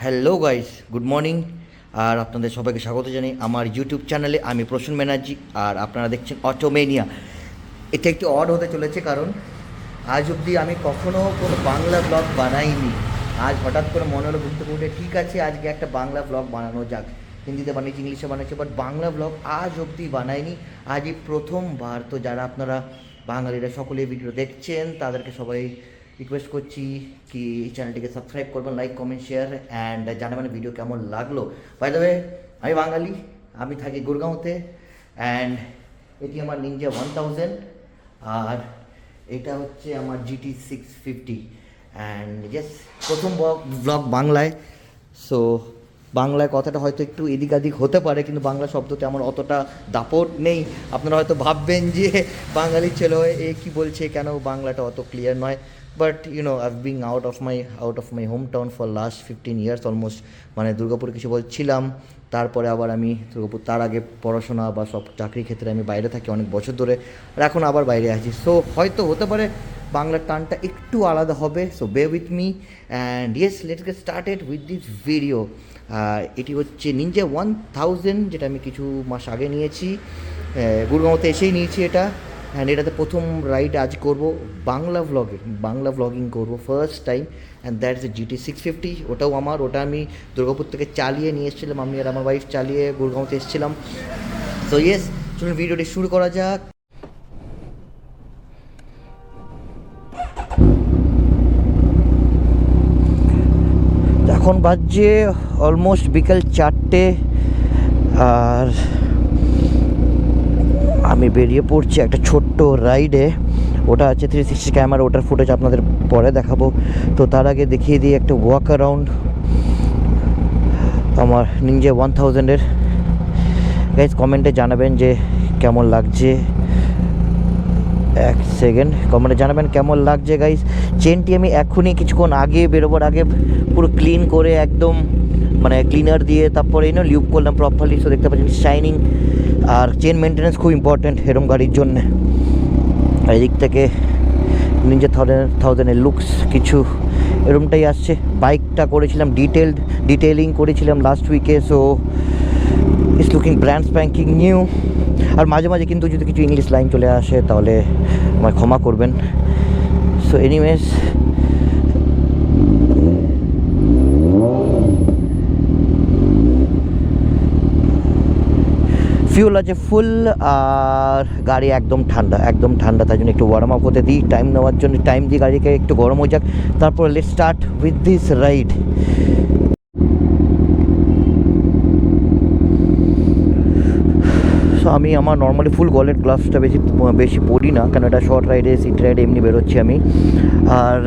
Hello guys, good morning. আর আপনাদের সবাইকে স্বাগত জানাই আমার ইউটিউব চ্যানেলে। আমি প্রসূন ব্যানার্জি আর আপনারা দেখছেন অটোমেনিয়া। এটা একটু অড হতে চলেছে কারণ আজ অবধি আমি কখনও কোনো বাংলা ব্লগ বানাইনি। আজ হঠাৎ করে মনে হলো ঘুম থেকে উঠে ঠিক আছে আজকে একটা বাংলা ব্লগ বানানো যাক। হিন্দিতে বানিয়েছি, ইংলিশে বানিয়েছি, বাট বাংলা ব্লগ আজ অবধি বানাইনি। আজই প্রথমবার। তো যারা আপনারা বাঙালিরা সকলে ভিডিও দেখছেন তাদেরকে সবাই রিকোয়েস্ট করছি কি চ্যানেলটিকে সাবস্ক্রাইব করবেন, লাইক কমেন্ট শেয়ার অ্যান্ড জানাবেন ভিডিও কেমন লাগলো। বাই দ্য ওয়ে, আমি বাঙালি, আমি থাকি গুরগাঁওতে অ্যান্ড এটি আমার নিনজা 1000 আর এটা হচ্ছে আমার GT 650 অ্যান্ড ইয়েস প্রথম ব্লগ বাংলায়। সো বাংলায় কথাটা হয়তো একটু এদিক আদিক হতে পারে, কিন্তু বাংলা শব্দতে আমার অতটা দাপট নেই। আপনারা হয়তো ভাববেন যে বাঙালির ছেলে হয়ে এ কী বলছে, কেন বাংলাটা অত ক্লিয়ার নয়। But I've been out of my hometown for last 15 years almost। মানে দুর্গাপুরে কিছু বলছিলাম, তারপরে আবার আমি দুর্গাপুর, তার আগে পড়াশোনা বা সব চাকরির ক্ষেত্রে আমি বাইরে থাকি অনেক বছর ধরে, আর এখন আবার বাইরে আছি। সো হয়তো হতে পারে বাংলার টানটা একটু আলাদা হবে। সো বে with me and yes, let's get started with this video. এটি হচ্ছে নিনজা 1000, যেটা আমি কিছু মাস আগে নিয়েছি, গুরগাঁওতে এসেই নিয়েছি এটা। অ্যান্ড এটাতে প্রথম রাইড আজ করব বাংলা ভ্লগিং করবো first time, and that is GT 650। ওটাও আমার, ওটা আমি দুর্গাপুর থেকে চালিয়ে নিয়ে এসেছিলাম, আমি আর আমার ওয়াইফ চালিয়ে গুরগাঁওতে এসেছিলাম। সো ইয়েস, চলুন ভিডিওটি শুরু করা যাক। এখন বাজছে অলমোস্ট বিকেল 4টে আর আমি বেরিয়ে পড়ছি একটা ছোট্ট রাইডে। ওটা আছে 360 ক্যামেরা, ওটার ফুটেজ আপনাদের পরে দেখাবো। তো তার আগে দেখিয়ে দিই একটা ওয়াক অ্যারাউন্ড আমার নিনজা 1000-এর। গাইজ কমেন্টে জানাবেন যে কেমন লাগছে। এক সেকেন্ড, কমেন্টে জানাবেন কেমন লাগছে গাইজ। চেনটি আমি এখনই কিছুক্ষণ আগে বেরোবার আগে পুরো ক্লিন করে একদম মানে ক্লিনার দিয়ে তারপরে লিউপ করলাম প্রপারলি। সো দেখতে পাচ্ছেন শাইনিং। আর চেন মেনটেন্যান্স খুব ইম্পর্ট্যান্ট এরম গাড়ির জন্যে। এদিক থেকে নিনজা 1000-এর লুকস কিছু এরমটাই আসছে। বাইকটা করেছিলাম ডিটেলিং করেছিলাম লাস্ট উইকে। So it's looking brand spanking new. আর মাঝে মাঝে কিন্তু যদি কিছু ইংলিশ লাইন চলে আসে তাহলে আমায় ক্ষমা করবেন। সো এনিওয়েজ, ফিউল আছে ফুল আর গাড়ি একদম ঠান্ডা, তাই জন্য একটু ওয়ার্ম আপ হতে দিই, টাইম নেওয়ার জন্য টাইম দিই গাড়িকে, একটু গরম হয়ে যাক, তারপর let's start with this ride. So আমি আমার নর্মালি ফুল গলের গ্লাভসটা বেশি পরি না, কারণ এটা শর্ট রাইডে সিটি রাইডে এমনি বেরোচ্ছি আমি, আর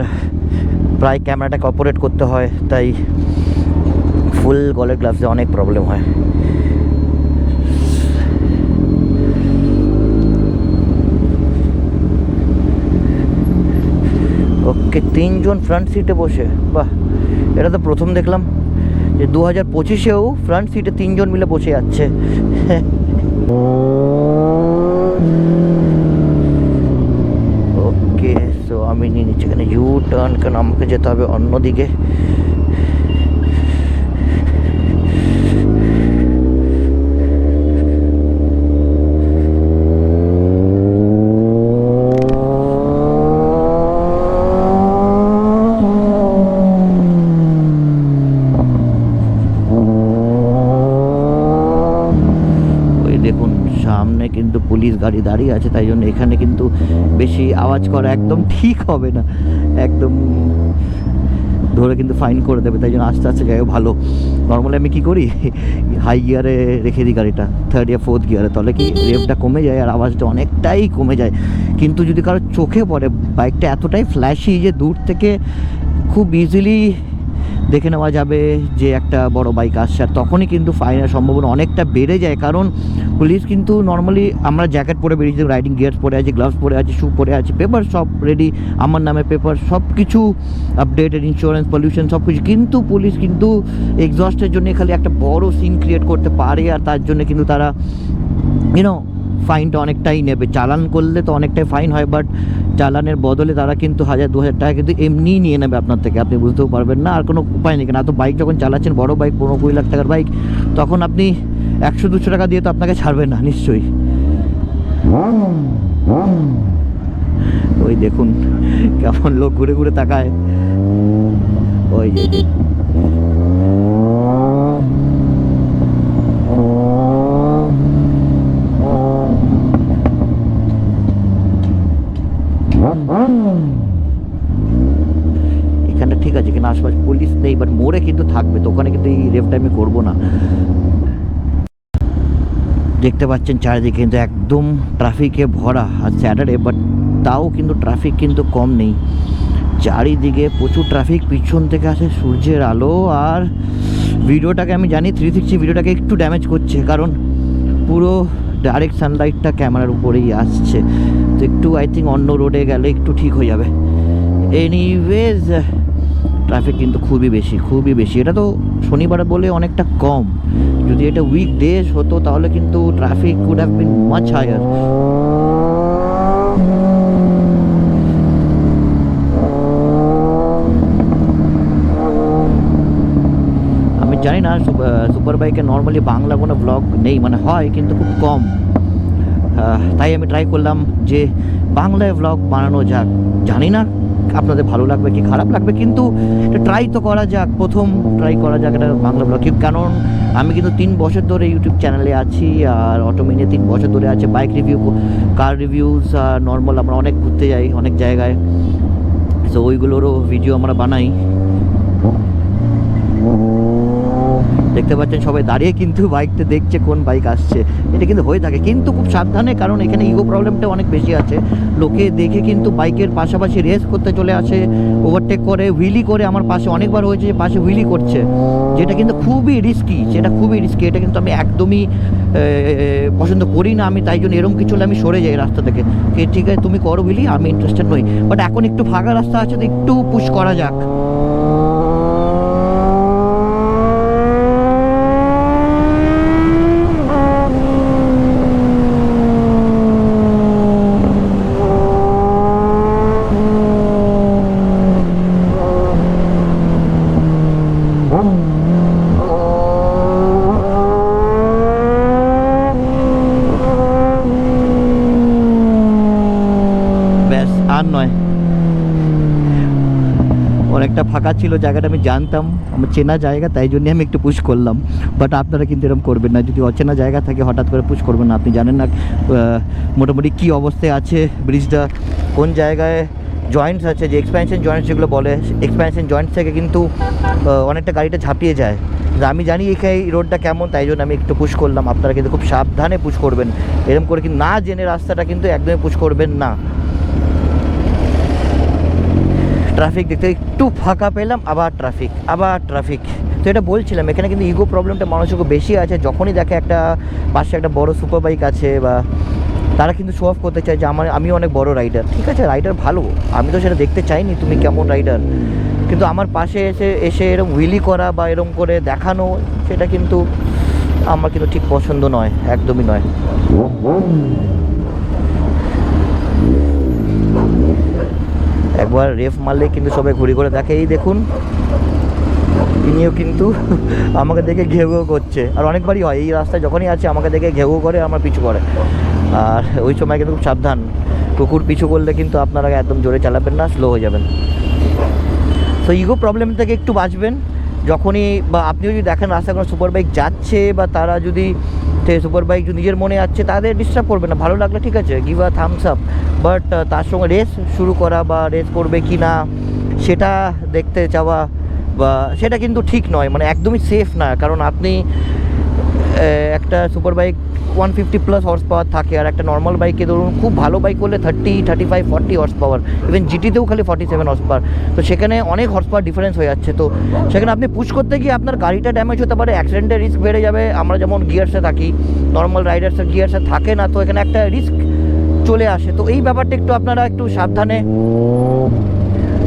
প্রায় ক্যামেরাটাকে অপারেট করতে হয়, তাই ফুল গলের গ্লাভসে অনেক প্রবলেম হয়। ওকে, 3 জন ফ্রন্ট সিটে বসে, বাহ, এটা তো প্রথম দেখলাম যে 2025-এও ফ্রন্ট সিটে 3 জন মিলে বসে যাচ্ছে। ওকে, সো আমি নিয়ে নিচ্ছি এখানে টার্ন, কারণ আমাকে যেতে হবে অন্যদিকে। দেখুন সামনে কিন্তু পুলিশ গাড়ি দাঁড়িয়ে আছে, তাই জন্য এখানে কিন্তু বেশি আওয়াজ করা একদম ঠিক হবে না, একদম ধরে কিন্তু ফাইন করে দেবে, তাই জন্য আস্তে আস্তে যাই ভালো। নর্মালি আমি কী করি, হাই গিয়ারে রেখে দিই গাড়িটা, 3rd या 4th গিয়ারে, তাহলে কি রেভটা কমে যায় আর আওয়াজটা অনেকটাই কমে যায়। কিন্তু যদি কারো চোখে পড়ে, বাইকটা এতটাই ফ্ল্যাশি যে দূর থেকে খুব ইজিলি দেখে নেওয়া যাবে যে একটা বড় বাইক আসছে, আর তখনই কিন্তু ফাইনের সম্ভাবনা অনেকটা বেড়ে যায়। কারণ পুলিশ কিন্তু নর্মালি আমরা জ্যাকেট পরে বেরিয়েছি, রাইডিং গিয়ার্স পরে আছি, গ্লাভস পরে আছি, শু পরে আছে, পেপার সব রেডি, আমার নামে পেপার সব কিছু আপডেটেড, ইন্স্যুরেন্স, পলিউশন সব কিছু, কিন্তু পুলিশ কিন্তু এক্সস্টের জন্য খালি একটা বড় সিন ক্রিয়েট করতে পারে, আর তার জন্য কিন্তু তারা ফাইনটা অনেকটাই নেবে। চালান করলে তো অনেকটাই ফাইন হয়, বাট চালানের বদলে তারা কিন্তু 1000-2000 টাকা কিন্তু এমনিই নিয়ে নেবে আপনার থেকে, আপনি বুঝতেও পারবেন না। আর কোনো উপায় নেই, কেন এত বাইক যখন চালাচ্ছেন, বড় বাইক 15-20 লাখ টাকার বাইক, তখন আপনি 100-200 টাকা দিয়ে তো আপনাকে ছাড়বে না নিশ্চয়ই। ওই দেখুন কেমন লোক ঘুরে ঘুরে তাকায়, ওই যে এখানটা ঠিক আছে, এখানে আশপাশ পুলিশ নেই, বাট মোড়ে কিন্তু থাকবে, তো ওখানে কিন্তু এই রেফটা আমি করবো না। দেখতে পাচ্ছেন চারিদিকে কিন্তু একদম ট্রাফিকে ভরা, আর স্যাটারডে, বাট তাও কিন্তু ট্রাফিক কিন্তু কম নেই, চারিদিকে প্রচুর ট্রাফিক। পিছন থেকে আসে সূর্যের আলো, আর ভিডিওটাকে আমি জানি 360 ভিডিওটাকে একটু ড্যামেজ করছে, কারণ পুরো ডাইরেক্ট সানলাইটটা ক্যামেরার উপরেই আসছে, তো একটু আই থিঙ্ক অন্য রোডে গেলে একটু ঠিক হয়ে যাবে। এনিওয়েজ ট্রাফিক কিন্তু খুবই বেশি। এটা তো শনিবার বলে অনেকটা কম, যদি এটা উইক ডেজ হতো তাহলে কিন্তু traffic could have been much higher. আমি জানি না সুপার বাইকে নর্মালি বাংলা কোনো ব্লগ নেই, মানে হয় কিন্তু খুব কম, তাই আমি ট্রাই করলাম যে বাংলায় ব্লগ বানানো যাক। জানি না আপনাদের ভালো লাগবে কি খারাপ লাগবে, কিন্তু ট্রাই তো করা যাক, প্রথম ট্রাই করা যাক এটা বাংলা ব্লগ। কারণ আমি কিন্তু 3 বছর ধরে ইউটিউব চ্যানেলে আছি, আর অটোমেনিয়া 3 বছর ধরে আছে। বাইক রিভিউ, কার রিভিউস, নর্মাল আমরা অনেক ঘুরতে যাই অনেক জায়গায়, তো ওইগুলোরও ভিডিও আমরা বানাই। দেখতে পাচ্ছেন সবাই দাঁড়িয়ে কিন্তু বাইকটা দেখছে কোন বাইক আসছে, এটা কিন্তু হয়ে থাকে, কিন্তু খুব সাবধানে, কারণ এখানে ইগো প্রবলেমটা অনেক বেশি আছে। লোকে দেখে কিন্তু বাইকের পাশাপাশি রেস করতে চলে আসে, ওভারটেক করে, হুইলি করে। আমার পাশে অনেকবার হয়েছে যে পাশে হুইলি করছে, যেটা কিন্তু খুবই রিস্কি, এটা কিন্তু আমি একদমই পছন্দ করি না। আমি তাই জন্য এরকম কিছু হলে আমি সরে যাই রাস্তা থেকে, ঠিক আছে তুমি করো হুইলি, আমি ইন্টারেস্টেড নই। বাট এখন একটু ফাঁকা রাস্তা আছে, তো একটু পুশ করা যাক। আর নয়, অনেকটা ফাঁকা ছিল জায়গাটা, আমি জানতাম আমার চেনা জায়গা, তাই জন্য আমি একটু পুশ করলাম। বাট আপনারা কিন্তু এরকম করবেন না, যদি অচেনা জায়গা থাকে হঠাৎ করে পুশ করবেন না। আপনি জানেন না মোটামুটি কী অবস্থায় আছে ব্রিজটা, কোন জায়গায় জয়েন্টস আছে, যে এক্সপ্যানশন জয়েন্টস যেগুলো বলে, এক্সপ্যানশন জয়েন্টস থেকে কিন্তু অনেকটা গাড়িটা ঝাঁপিয়ে যায়। আমি জানি এই রোডটা কেমন, তাই জন্য আমি একটু পুশ করলাম। আপনারা কিন্তু খুব সাবধানে পুশ করবেন, এরকম করে কিন্তু না জেনে রাস্তাটা কিন্তু একদমই পুশ করবেন না। ট্রাফিক দেখতে একটু ফাঁকা পেলাম, আবার ট্রাফিক। তো এটা বলছিলাম, এখানে কিন্তু ইগো প্রবলেমটা মানুষের খুব বেশি আছে। যখনই দেখে একটা পাশে একটা বড় সুপার বাইক আছে, বা তারা কিন্তু শো অফ করতে চায় যে আমি অনেক বড় রাইডার। ঠিক আছে, রাইডার ভালো, আমি তো সেটা দেখতে চাইনি তুমি কেমন রাইডার, কিন্তু আমার পাশে এসে এরকম হুইলি করা বা এরকম করে দেখানো, সেটা কিন্তু আমার কিন্তু ঠিক পছন্দ নয়, একদমই নয়। একবার রেফ মারলে কিন্তু সবাই ঘুরে ঘুরে দেখে। এই দেখুন, ইনিও কিন্তু আমাকে দেখে ঘেউ ঘেউ করছে, আর অনেকবারই হয় এই রাস্তায় যখনই আছে আমাকে দেখে ঘেউ ঘেউ করে, আমার পিছু করে। আর ওই সময় কিন্তু খুব সাবধান, কুকুর পিছু করলে কিন্তু আপনারা একদম জোরে চালাবেন না, স্লো হয়ে যাবেন। তো ইগো প্রবলেম থেকে একটু বাঁচবেন যখনই, বা আপনি যদি দেখেন রাস্তায় কোনো সুপার বাইক যাচ্ছে, বা তারা যদি সুপার বাইক যদি নিজের মনে আছে, তাদের ডিস্টার্ব করবে না। ভালো লাগলে ঠিক আছে, give a Thums up, but তার সঙ্গে রেস শুরু করা বা রেস করবে কি না সেটা দেখতে চাওয়া, বা সেটা কিন্তু ঠিক নয়, মানে একদমই সেফ না। কারণ আপনি একটা সুপার বাইক 150+ হর্স পাওয়ার থাকে, আর একটা নর্মাল বাইকে ধরুন খুব ভালো বাইক হলে 30, 35, 40 হর্স পাওয়ার, ইভেন জিটিতেও খালি 47 হর্স পাওয়ার। তো সেখানে অনেক হর্স পাওয়ার ডিফারেন্স হয়ে যাচ্ছে। তো সেখানে আপনি পুশ করতে গিয়ে আপনার গাড়িটা ড্যামেজ হতে পারে, অ্যাক্সিডেন্টের রিস্ক বেড়ে যাবে। আমরা যেমন গিয়ার্সে থাকি, নর্মাল রাইডার্সের গিয়ার্সে থাকে না, তো এখানে একটা রিস্ক চলে আসে। তো এই ব্যাপারটা একটু আপনারা একটু সাবধানে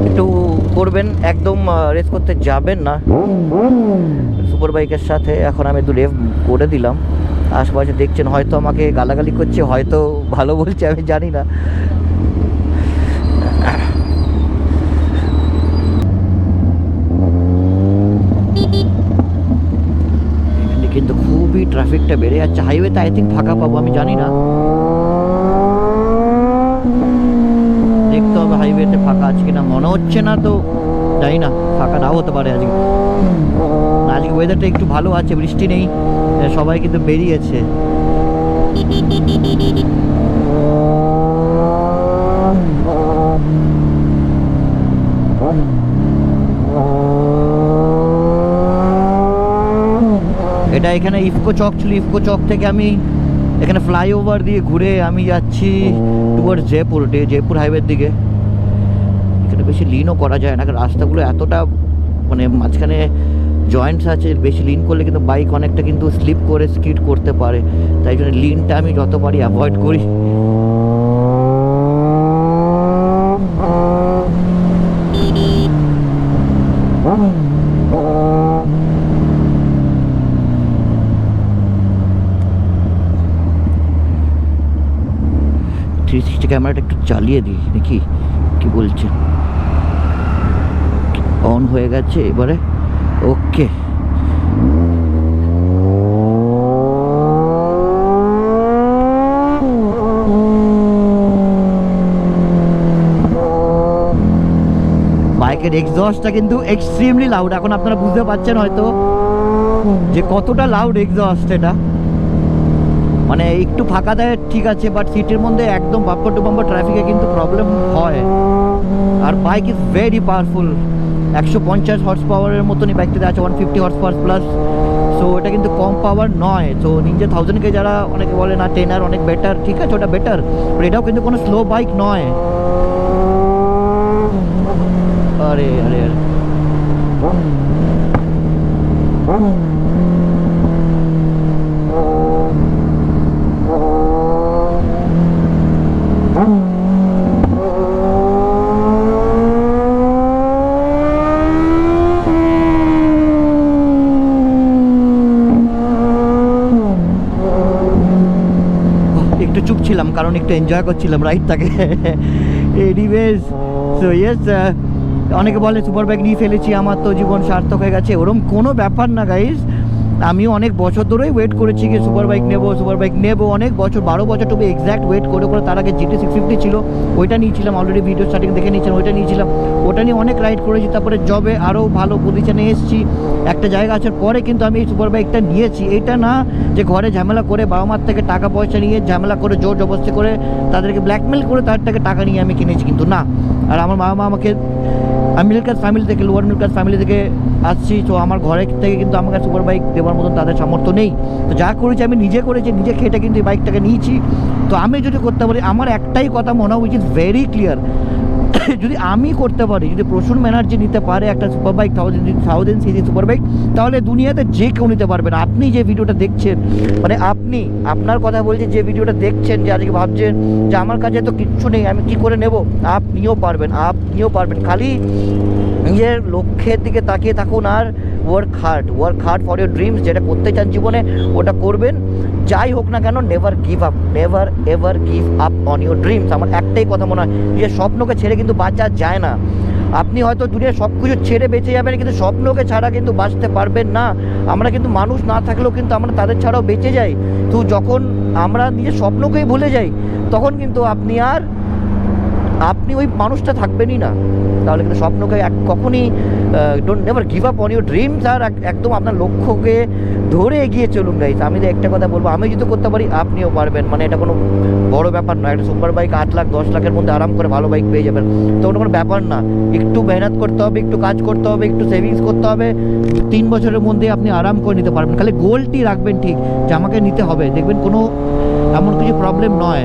একটু করবেন, একদম রেস করতে যাবেন না সুপার বাইকের সাথে। এখন আমি একটু রেভ করে দিলাম, আশেপাশে দেখছেন, হয়তো আমাকে গালাগালি করছে, হয়তো ভালো বলছে, আমি জানি না। এখানে কিন্তু খুবই ট্রাফিকটা বেড়ে যাচ্ছে। হাইওয়েতে আই থিঙ্ক ফাঁকা পাবো, আমি জানি না, দেখতে হবে হাইওয়েতে ফাঁকা আছে কিনা। মনে হচ্ছে না, তো জানি না, ফাঁকা নাও হতে পারে আজকে। আজকে ওয়েদারটা একটু ভালো আছে, বৃষ্টি নেই, সবাই কিন্তু বেরিয়েছে। এটা এখানে ইফকো চক ছিল, ইফকো চক থেকে আমি এখানে ফ্লাইওভার দিয়ে ঘুরে আমি যাচ্ছি টুয়ার্ডস জয়পুর হাইওয়ের দিকে। এখানে বেশি লিনও করা যায় না, রাস্তাগুলো এতটা মানে মাঝখানে জয়েন্টস আছে, বেশি লিন করলে কিন্তু বাইক অনেকটা কিন্তু স্লিপ করে স্কিড করতে পারে, তাই জন্য লিনটা আমি যত পারি অ্যাভয়েড করি। ক্যামেরাটা একটু চালিয়ে দিই দেখি কি বলছে। অন হয়ে গেছে এবারে, ওকে। বাইকের এক্সস্টটা কিন্তু এক্সট্রিমলি লাউড, এখন আপনারা বুঝতে পারছেন হয়তো যে কতটা লাউড এক্সস্ট এটা। মানে একটু ফাঁকা দেয় ঠিক আছে, বাট সিটির মধ্যে একদম বাম্পার টু বাম্পার ট্রাফিকে কিন্তু প্রবলেম হয়। আর bike is very powerful, 150 horse পাওয়ারের মতনই বাইকটাতে আছে, 150 হর্স পাওয়ার প্লাস। সো এটা কিন্তু কম পাওয়ার নয়। সো নিনজা 1000কে যারা অনেকে বলে না টেনার অনেক বেটার, ঠিক আছে ওটা বেটার, বাট এটাও কিন্তু কোনো স্লো বাইক নয়। আরে আরে আরে একটু চুপ ছিলাম কারণ একটু এনজয় করছিলাম রাইডটাকে। এনিওয়েজ, সো ইয়েস, অনেকে বলে সুপার বাইক নিয়ে ফেলেছি, আমার তো জীবন সার্থক হয়ে গেছে, ওরকম কোনো ব্যাপার না গাইজ। আমি অনেক বছর ধরেই ওয়েট করেছি কি সুপার বাইক নেবো, অনেক বছর, 12 বছর টু বি এক্স্যাক্ট ওয়েট করে করে। তার আগে GT 650 ছিল, ওইটা নিয়েছিলাম, অলরেডি ভিডিও স্টার্টিং দেখে নিয়েছিলাম, ওইটা নিয়েছিলাম, ওটা নিয়ে অনেক রাইড করেছি। তারপরে জবে আরও ভালো পজিশনে এসেছি, একটা জায়গা আসার পরে কিন্তু আমি এই সুপার বাইকটা নিয়েছি। এইটা না যে ঘরে ঝামেলা করে বাবা মার থেকে টাকা পয়সা নিয়ে ঝামেলা করে জোর জবরদস্তি করে তাদেরকে ব্ল্যাকমেল করে তার থেকে টাকা নিয়ে আমি কিনেছি, কিন্তু না। আর আমার বাবা মা আমাকে, আমি মিডল ক্লাস ফ্যামিলি থেকে, লোয়ার মিডল ক্লাস ফ্যামিলি থেকে আসছি, তো আমার ঘরে থেকে কিন্তু আমাকে সুপার বাইক দেওয়ার মতন তাদের সামর্থ্য নেই। তো যা করেছি আমি নিজে করেছি, নিজে খেটে কিন্তু এই বাইকটাকে নিয়েছি। তো আমি যদি করতে পারি, আমার একটাই কথা মনে হয়, উইচ ইজ ভেরি ক্লিয়ার, যদি আমি করতে পারি, যদি প্রসূন ব্যানার্জি নিতে পারে একটা super bike 1000 CC super bike, তাহলে দুনিয়াতে যে কেউ নিতে পারবেন। আপনি যে ভিডিওটা দেখছেন, মানে আপনি, আপনার কথা বলছি, যে ভিডিওটা দেখছেন, যে আজকে ভাবছেন যে আমার কাছে তো কিচ্ছু নেই, আমি কি করে নেব, আপনিও পারবেন। খালি নিজের লক্ষ্যের দিকে তাকিয়ে থাকুন আর work hard for your dreams. যেটা করতে চান জীবনে ওটা করবেন, যাই হোক না কেন। Never ever give up on your dreams. আমার একটাই কথা মনে হয়, নিজের স্বপ্নকে ছেড়ে কিন্তু বাঁচা যায় না। আপনি হয়তো দুনিয়ার সব কিছু ছেড়ে বেঁচে যাবেন, কিন্তু স্বপ্নকে ছাড়া কিন্তু বাঁচতে পারবেন না। আমরা কিন্তু মানুষ না থাকলেও কিন্তু আমরা তাদের ছাড়াও বেঁচে যাই। তো যখন আমরা নিজের স্বপ্নকেই ভুলে যাই, তখন কিন্তু আপনি ওই মানুষটা থাকবেনই না। তাহলে কিন্তু স্বপ্নকে কখনই never give up on your dreams. আর একদম আপনার লক্ষ্যকে ধরে এগিয়ে চলুন গাইস। আমি তো একটা কথা বলবো, আমি যদি করতে পারি আপনিও পারবেন। মানে এটা কোনো বড় ব্যাপার নয়, একটা সুপার বাইক 8 লাখ 10 লাখের মধ্যে আরাম করে ভালো বাইক পেয়ে যাবেন, তো ওটা কোনো ব্যাপার না। একটু মেহনত করতে হবে, একটু কাজ করতে হবে, একটু সেভিংস করতে হবে, 3 বছরের মধ্যে আপনি আরাম করে নিতে পারবেন। খালি গোলটি রাখবেন ঠিক, যে আমাকে নিতে হবে, দেখবেন কোনো এমন কিছু প্রবলেম নয়।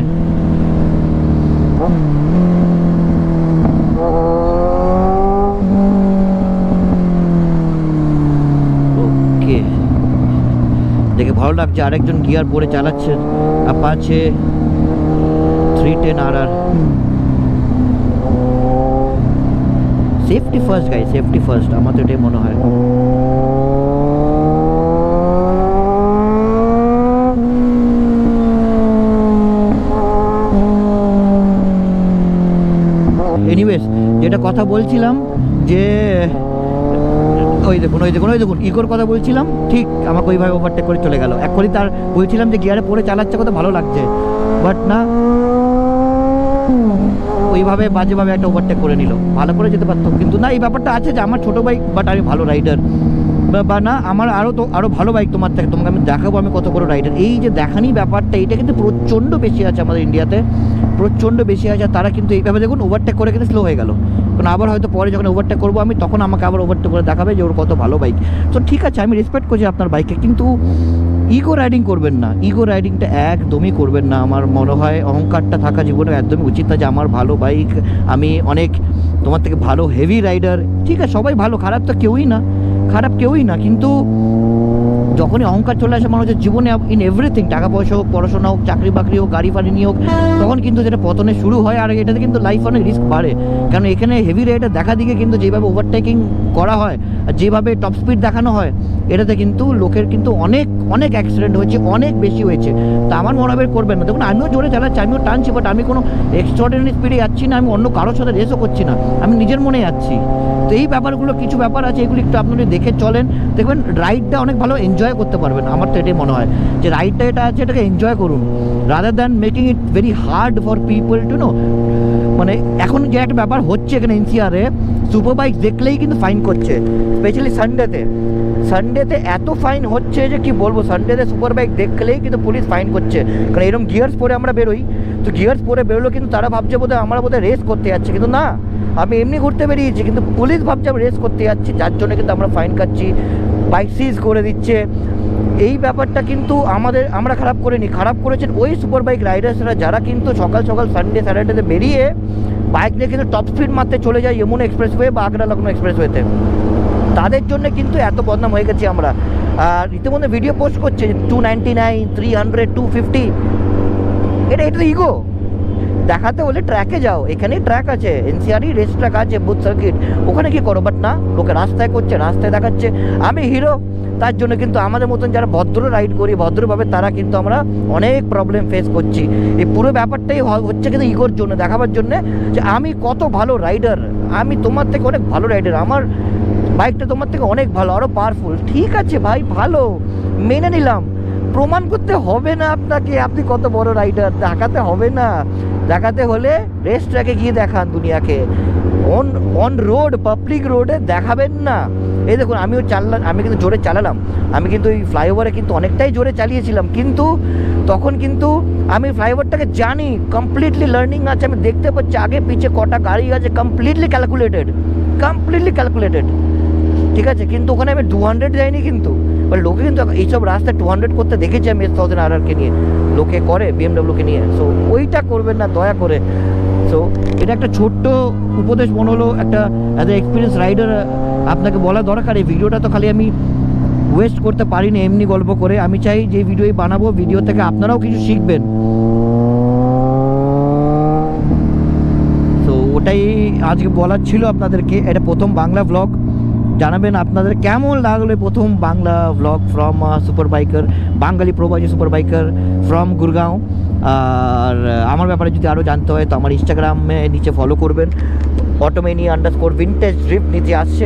ওকে, দেখে ভালো লাগছে। আরেকজন গিয়ার পরে চালাচ্ছেন, অ্যাপাচে 310RR। সেফটি ফার্স্ট গাই, সেফটি ফার্স্ট, আমার তো এটাই মনে হয়। যেটা কথা বলছিলাম যে ওই দেখুন ইগোর কথা বলছিলাম, ঠিক আমাকে ওইভাবে ওভারটেক করে চলে গেল। এক্ষুনি তার বলছিলাম যে গিয়ারে পরে চালাচ্ছে, কত ভালো লাগছে, বাট না, ওইভাবে বাজেভাবে একটা ওভারটেক করে নিল। ভালো করে যেতে পারতো, কিন্তু না, এই ব্যাপারটা আছে যে আমার ছোটো বাইক, বাট আমি ভালো রাইডার, বা না আমার আরও ভালো বাইক তোমার থেকে, তোমাকে আমি দেখাবো আমি কত বড় রাইডার। এই যে দেখানি ব্যাপারটা, এটা কিন্তু প্রচণ্ড বেশি আছে আমাদের ইন্ডিয়াতে, প্রচণ্ড বেশি আছে। তারা কিন্তু এইভাবে দেখুন ওভারটেক করে কিন্তু স্লো হয়ে গেল, কারণ আবার হয়তো পরে যখন ওভারটেক করবো আমি, তখন আমাকে আবার ওভারটেক করে দেখাবে যে ওর কত ভালো বাইক। তো ঠিক আছে, আমি রেসপেক্ট করছি আপনার বাইকে, কিন্তু ইগো রাইডিং করবেন না, ইগো রাইডিংটা একদমই করবেন না। আমার মনে হয় অহংকারটা থাকা জীবনে একদমই উচিত না, যে আমার ভালো বাইক, আমি অনেক তোমার থেকে ভালো হেভি রাইডার। ঠিক আছে, সবাই ভালো, খারাপ তো কেউই না, খারাপ কেউই না, কিন্তু যখনই অহংকার চলে আসে মানুষের জীবনে, ইন এভরিথিং, টাকা পয়সা হোক, পড়াশোনা হোক, চাকরি বাকরি হোক, গাড়ি ফাড়ি নিয়ে হোক, তখন কিন্তু যেটা পতনে শুরু হয়। আর এটাতে কিন্তু লাইফ অনেক রিস্ক বাড়ে, কারণ এখানে হেভি রাইডার দেখা দিকে কিন্তু যেভাবে ওভারটেকিং করা হয় আর যেভাবে টপ স্পিড দেখানো হয়, এটাতে কিন্তু লোকের কিন্তু অনেক অনেক অ্যাক্সিডেন্ট হয়েছে, অনেক বেশি হয়েছে। তা আমার মনোবের করবেন না। দেখুন আমিও জোরে চালাচ্ছি, আমিও টানছি, বাট আমি কোনো এক্সট্রাঅর্ডিনারি স্পিডে যাচ্ছি না, আমি অন্য কারোর সাথে রেসও করছি না, আমি নিজের মনে যাচ্ছি। তো এই ব্যাপারগুলো, কিছু ব্যাপার আছে, এগুলো একটু আপনারা দেখে চলেন, দেখবেন রাইডটা অনেক ভালো এনজয় করতে পারবেন। আমার তো এটাই মনে হয় যে রাইডটা এটা আছে, এটাকে এনজয় করুন, rather than making it very hard for people to know. মানে এখন যে একটা ব্যাপার হচ্ছে এখানে এনসিআরে, সুপার বাইক দেখলেই কিন্তু ফাইন করছে, স্পেশালি সানডেতে এত ফাইন হচ্ছে যে কি বলবো। সানডেতে সুপার বাইক দেখলেই কিন্তু পুলিশ ফাইন করছে, কারণ এরকম গিয়ার্স পরে আমরা বেরোই, তো গিয়ার্স পরে বেরোলো কিন্তু তারা ভাবছে বোধহয় আমরা বোধহয় রেস করতে যাচ্ছি, কিন্তু না, আমি এমনি ঘুরতে বেরিয়েছি, কিন্তু পুলিশ ভাবছে আমি রেস করতে যাচ্ছি, যার জন্য কিন্তু আমরা ফাইন খাচ্ছি, বাইক সিজ করে দিচ্ছে। এই ব্যাপারটা কিন্তু আমরা খারাপ করিনি, খারাপ করেছেন ওই সুপার বাইক রাইডার্সরা, যারা কিন্তু সকাল সকাল সানডে স্যাটারডেতে বেরিয়ে বাইক নিয়ে কিন্তু টপ স্পিড মারতে চলে যায় যমুনা এক্সপ্রেসওয়ে বা আগ্রা লখনৌ এক্সপ্রেসওয়েতে। তাদের জন্য কিন্তু এত বদনাম হয়ে গেছি আমরা। আর ইতিমধ্যে ভিডিও পোস্ট করছে 299, 300, 250, এটা তো ইগো দেখাতে হলে ট্র্যাকে যাও, এখানেই ট্র্যাক আছে, এনসিআরই রেস ট্র্যাক আছে, বুথ সার্কিট, ওখানে কি করো, বাট না, লোকে রাস্তায় করছে, রাস্তায় দেখাচ্ছে আমি হিরো। তার জন্য কিন্তু আমাদের মতন যারা ভদ্র রাইড করি ভদ্রভাবে, তারা কিন্তু আমরা অনেক প্রবলেম ফেস করছি। এই পুরো ব্যাপারটাই হচ্ছে কিন্তু ইগোর জন্য, দেখাবার জন্যে যে আমি কত ভালো রাইডার, আমি তোমার থেকে অনেক ভালো রাইডার, আমার বাইকটা তোমার থেকে অনেক ভালো, আরও পাওয়ারফুল। ঠিক আছে ভাই, ভালো, মেনে নিলাম, প্রমাণ করতে হবে না আপনাকে আপনি কত বড় রাইডার, দেখাতে হবে না। দেখাতে হলে রেস ট্র্যাকে গিয়ে দেখান দুনিয়াকে, অন রোড, পাবলিক রোডে দেখাবেন না। এই দেখুন আমিও চালালাম, আমি কিন্তু জোরে চালালাম, আমি কিন্তু ওই ফ্লাইওভারে কিন্তু অনেকটাই জোরে চালিয়েছিলাম, কিন্তু তখন কিন্তু আমি ফ্লাইওভারটাকে জানি, কমপ্লিটলি লার্নিং আছে, আমি দেখতে পাচ্ছি আগে পিছে কটা গাড়ি আছে, কমপ্লিটলি ক্যালকুলেটেড। ঠিক আছে, কিন্তু ওখানে আমি 200 যাইনি, কিন্তু লোকে কিন্তু এইসব রাস্তায় 200 করতে দেখেছি আমি S1000RR নিয়ে, লোকে করে BMW নিয়ে। সো ওইটা করবেন না দয়া করে। সো এটা একটা ছোট্ট উপদেশ মনে হলো, একটা অ্যাজ এ এক্সপিরিয়েন্স রাইডার আপনাকে বলা দরকার। এই ভিডিওটা তো খালি আমি ওয়েস্ট করতে পারিনি এমনি গল্প করে, আমি চাই যে ভিডিওই বানাবো, ভিডিও থেকে আপনারাও কিছু শিখবেন। তো ওটাই আজকে বলার ছিল আপনাদেরকে। এটা প্রথম বাংলা ব্লগ, জানাবেন আপনাদের কেমন লাগলো প্রথম Bangla blog from super biker, বাঙালি প্রবাসী সুপার বাইকার ফ্রম গুরগাঁও। আর আমার ব্যাপারে যদি আরও জানতে হয় তো আমার ইনস্টাগ্রামে নিচে ফলো করবেন, automania_vintage ড্রিফট নিচে আসছে,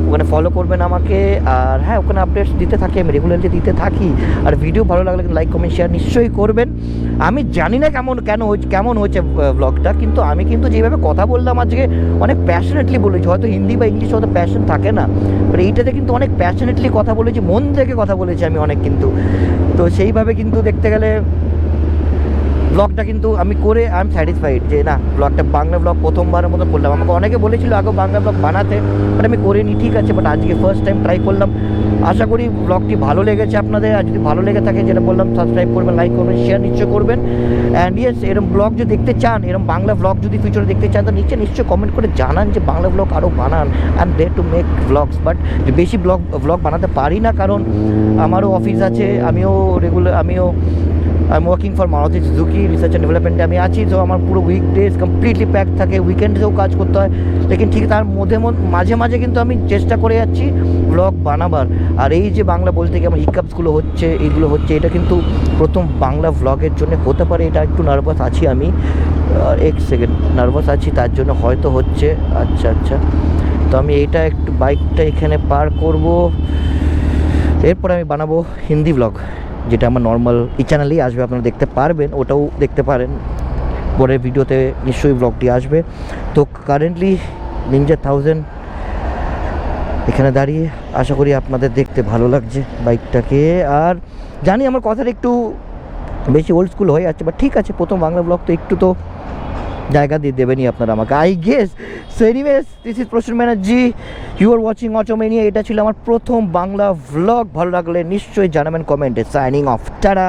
ওখানে ফলো করবেন আমাকে। আর হ্যাঁ, ওখানে আপডেটস দিতে থাকি, আমি রেগুলারলি দিতে থাকি। আর ভিডিও ভালো লাগলে লাইক কমেন্ট শেয়ার নিশ্চয়ই করবেন। আমি জানি না কেমন হয়েছে ব্লগটা, কিন্তু আমি কিন্তু যেভাবে কথা বললাম আজকে অনেক প্যাশনেটলি বলেছি, হয়তো হিন্দি বা ইংলিশে হয়তো প্যাশন থাকে না, বাট এইটাতে কিন্তু অনেক প্যাশনেটলি কথা বলেছি, মন থেকে কথা বলেছি আমি অনেক, কিন্তু তো সেইভাবে কিন্তু দেখতে গেলে ব্লগটা কিন্তু আমি করে আই এম স্যাটিসফাইড যে না, ব্লগটা বাংলা ব্লগ প্রথমবারের মতো করলাম। আমাকে অনেকে বলেছিল আগে বাংলা ব্লগ বানাতে, বাট আমি করিনি, ঠিক আছে, বাট আজকে ফার্স্ট টাইম ট্রাই করলাম। আশা করি ব্লগটি ভালো লেগেছে আপনাদের, আর যদি ভালো লেগে থাকে যেটা বললাম, সাবস্ক্রাইব করবেন, লাইক করবেন, শেয়ার নিশ্চয় করবেন। অ্যান্ড ইয়েস, এরকম ব্লগ যদি দেখতে চান, এরকম বাংলা ব্লগ যদি ফিউচারে দেখতে চান, তো নিচে নিশ্চয় কমেন্ট করে জানান যে বাংলা ব্লগ আরও বানান। I am there to make blogs, but বেশি ব্লগ বানাতে পারি না, কারণ আমারও অফিস আছে, আমিও I am working for Maruti Suzuki research and ডেভেলপমেন্টে আমি আছি। তো আমার পুরো উইকডেজ কমপ্লিটলি প্যাক থাকে, উইকেন্ডেও কাজ করতে হয়, লেকিন ঠিক তার মাঝে মাঝে কিন্তু আমি চেষ্টা করে যাচ্ছি ব্লগ বানাবার। আর এই যে বাংলা বলতে গিয়ে আমার হিকআপসগুলো হচ্ছে, এটা কিন্তু প্রথম বাংলা ব্লগের জন্য হতে পারে, এটা একটু নার্ভাস আছি আমি, আর এক সেকেন্ড, নার্ভাস আছি তার জন্য হয়তো হচ্ছে। আচ্ছা আচ্ছা, তো আমি এইটা একটু বাইকটা এখানে পার করব, এরপর আমি বানাবো হিন্দি ব্লগ, যেটা আমার নর্মাল এই চ্যানেলেই আসবে, আপনারা দেখতে পারবেন, ওটাও দেখতে পারেন, পরের ভিডিওতে নিশ্চয়ই ব্লগটি আসবে। তো কারেন্টলি নিনজা 1000 এখানে দাঁড়িয়ে, আশা করি আপনাদের দেখতে ভালো লাগছে বাইকটাকে। আর জানি আমার কথাটা একটু বেশি ওল্ড স্কুল হয়ে যাচ্ছে, বাট ঠিক আছে, প্রথম বাংলা ব্লগ তো একটু তো জায়গা দিয়ে দেবেনই আপনারা আমাকে, I guess. So anyways, this is Prasun Banerjee, you are watching Automania. এটা ছিল আমার প্রথম বাংলা ভ্লগ। ভালো লাগলে নিশ্চয়ই জানাবেন কমেন্টে। Signing off, tata.